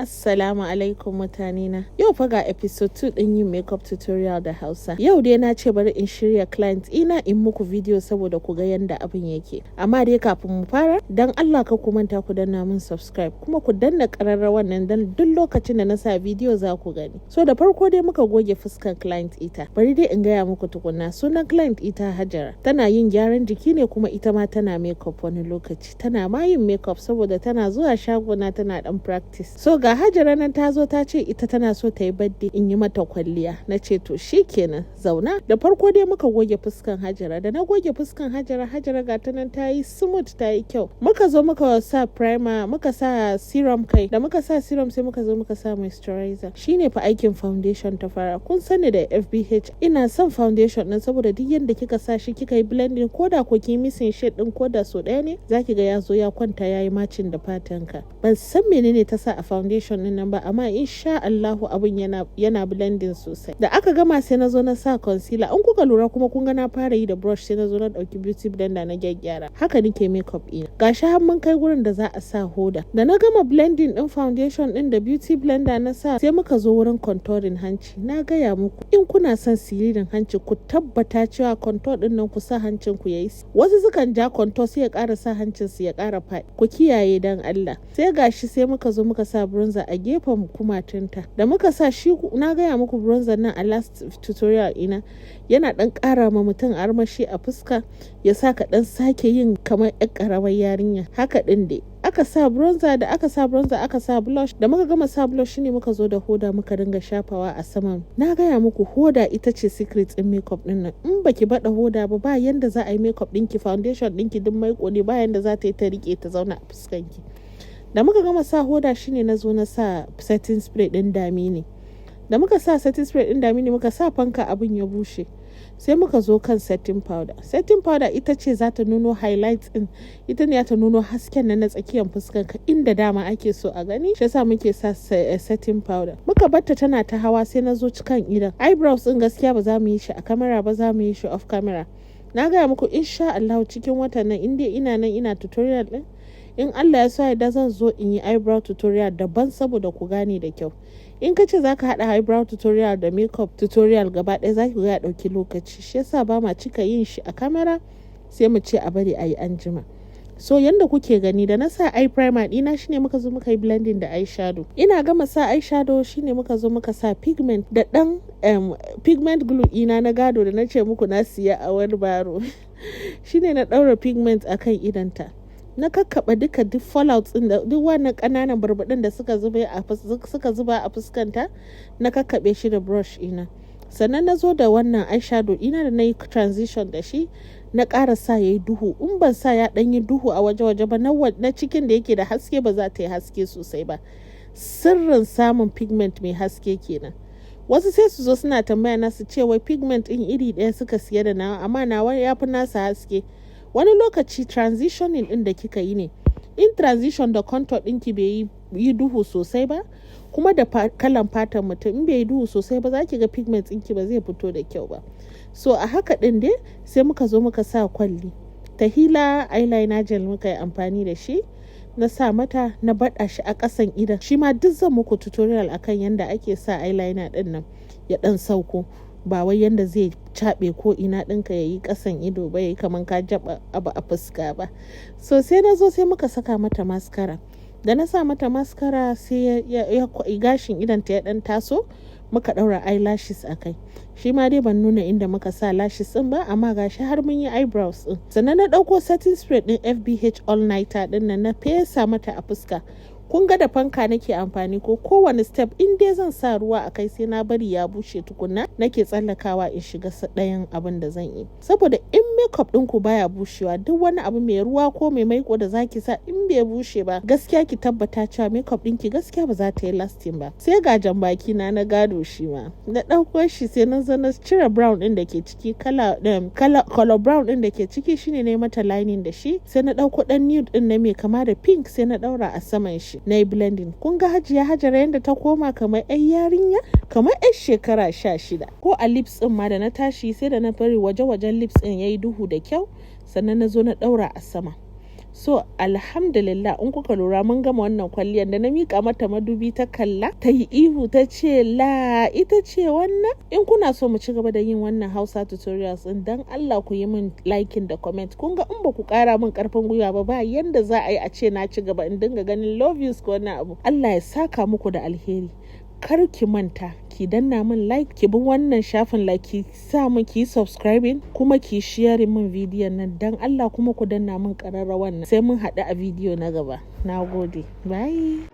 Assalamu alaikum mutanena. Yau fa ga episode 2 din yin makeup tutorial da Hausa. Yau dai na ce bari in shirya client ina in muku video saboda ku ga yanda abin yake. Amma dai kafin mu fara, dan Allah ka ku manta ku danna mun subscribe kuma ku danna kararrawar nan dan duk lokacin da na sa video za ku gani. So da farko dai muka goge fuskar client ita. Bari dai in gaya muku tukunna sunan client ita Hajara. Tana yin gyaran jiki ne kuma ita ma tana makeup wani lokaci. Tana ma yin makeup saboda tana zuwa shagona tana dan practice. So ga Hajara nan ta zo ta ce ita tana so ta yi birthday in yi mata kwalliya. Na ce to shikenan zauna. Da farko dai muka goge fuskan Hajara. Da na goge fuskan Hajara, Hajara ga ta nan ta yi smooth, ta yi kyau. Muka zo muka sa primer, muka sa serum kai. Da muka sa serum sai muka zo muka sa moisturizer. Shine fa aikin foundation ta fara. Kun sani da FBH ina son foundation din saboda duk yanda kika sa shi kika yi blending koda ko ki missing shade din koda so daya ne zaki ga ya zo ya kwanta yayi matching da fatanka. Ban san menene ta sa a foundation din nan ba amma insha Allahu abun yana blending sosai. Da aka gama sai na zo na sa concealer. An kuka lura kuma kun ga na fara yi da brush sai na zo na dauki beauty blender na gyaggyara. Haka nake makeup ina. Gashi har mun kai gurin da za a sa hoda. Da na gama blending din foundation din da beauty blender na sa sai muka zo wurin contouring hanci. Na gaya muku in kuna son siririn hanci ku tabbata cewa contour din nan ku sa hancin ku yayi. Wasu sukan ja contour sai ya ƙara sa hancin su ya ƙara faɗi. Ku kiyaye dan Allah. Sai gashi sai muka zo muka sa bronzer a gefen kumatunta. Da muka sa shi na gaya muku bronzer nan a last tutorial ina yana dan ƙara ma mutum armashi a fuska ya sa ka dan sake yin kamar ƴar ƙaramar yarinya. Haka din dai. Aka sa bronzer, da aka sa bronzer aka sa blush. Da muka gama sa blush shine muka zo da hoda muka dinga shafawa a saman. Na gaya muku hoda ita ce secret in makeup din nan. In baki bada hoda ba yanda za a yi makeup ɗinki, foundation ɗinki duk maiko ne, ba yanda za ta yi ta rike ta zauna a fuskanki. Da muka gama sa hoda shine na zo na sa setting spray din Damini. Da muka sa setting spray din Damini muka sa fanka abin ya bushe. Sai muka zo kan setting powder. Setting powder ita ce za ta nuno highlights din. Ita ne ta nuno hasken na tsakiyar fuskanka inda dama ake so a gani. Shi yasa muke sa setting powder. Muka batta tana ta hawa sai na zo cikan idan. Eyebrows din gaskiya ba za mu yi shi a camera ba, za mu yi shi off camera. Na gaya muku insha Allah cikin watan nan inda ina nan ina tutorial din. In Allah ya sa da zan zo in yi eyebrow tutorial daban saboda ku gane da kyau. In ka ce za ka haɗa eyebrow tutorial da makeup tutorial gaba ɗaya za ki ga ya ɗauki lokaci. Shi yasa ba ma cika yin shi a kamera sai mu ce a bari a yi anjima. So yanda kuke gani da na sa eye primer ɗina shine muka zo muka yi blending da eyeshadow. Ina gama sa eyeshadow shine muka zo muka sa pigment da ɗan pigment glue ina na gado da na ce muku na siya a wani baro. Shine na ɗaura pigment akan idanta. Na kakkaba duk fallouts din da duk wannan kananan barbadin da suka zuba a fuskanta na kakkabe shi da brush ina. Sannan na zo da wannan eyeshadow ina da na yi transition da shi na ƙara sa yayi duhu. In ban sa ya dan yi duhu a waje ba na cikin da yake da haske ba za ta yi haske sosai ba. Sirrin samun pigment mai haske kenan. Wasu sai su zo suna tambaya na su ce wai pigment din iri ɗaya suka siya da nawa amma nawa ya fi nasa haske. Wani lokaci transitioning din da kika yi ne, in transition da contour ɗinki bai yi duhu sosai ba kuma da kalan fatan mutum in bai yi duhu sosai ba za ki ga pigment ɗinki ba zai fito da kyau ba. So a haka ɗin dai sai muka zo muka sa kwalli. Tehila eyeliner gel muka yi amfani da shi. Na sa mata na baɗa shi a ƙasan idan. Shi ma duk zan muku tutorial akan yanda ake sa eyeliner ɗin nan ya ɗan sauko. Ba wai yanda zai caɓe ko ina ɗinka ya yi ƙasan ido ba ya yi kamar ka jaba abu a fuska ba. So sai na zo sai muka saka mata mascara. Da na sa mata mascara sai ya gashin idanta ya ɗan taso muka ɗaura eyelashes a kai. Shi ma dai ban nuna inda muka sa lashes ɗin ba amma gashi har mun yi eyebrows ɗin. Sannan na ɗauko setting spray ɗin FBH all nighter ɗin nan na fesa mata a fuska. Kun ga da fanka nake amfani ko kowane step in dai zan sa ruwa a kai sai na bari ya bushe tukunna nake tsallakawa in shiga ɗayan abin da zan yi. Saboda in makeup ɗinku baya bushewa duk wani abu mai ruwa ko mai maiko da zaki sa in bai bushe ba gaskiya ki tabbata cewa makeup ɗinki gaskiya ba za ta yi lasting ba. Sai ga jan baki na gado shi ma. Na ɗauko shi sai na zo na cire brown ɗin da ke ciki color brown ɗin da ke ciki shine ne mata lining da shi. Sai na ɗauko ɗan nude ɗin na mai kama da pink sai na ɗaura a saman shi. Na yi blending. Kun ga Hajiya Hajara yadda ta koma kamar 'yan yarinya kamar 'yan shekara 16. Ko a lips ɗin ma da na tashi sai da na bari wajen lips ɗin yayi duhu da kyau sannan na zo na ɗaura a sama. So alhamdulillah in kuka lura mun gama wannan kwalliyar da na mika mata madubi ta kalla ta yi ihu ta ce la ita ce wannan. In kuna so mu ci gaba da yin wannan Hausa tutorials din dan Allah ku yi min liking da comment. Kun ga in ba ku kara min karfin gwiwa ba yanda za a yi a ce na ci gaba in dinga ganin love yous ko wannan abu. Allah ya saka muku da alheri. Kar ki manta ki danna min like, ki bi wannan shafin like, ki sa min ki subscribing kuma ki sharing min bidiyon nan dan Allah kuma ku danna min ƙararrawan nan. Sai mun haɗu a bidiyo na gaba. Nagode. Bye.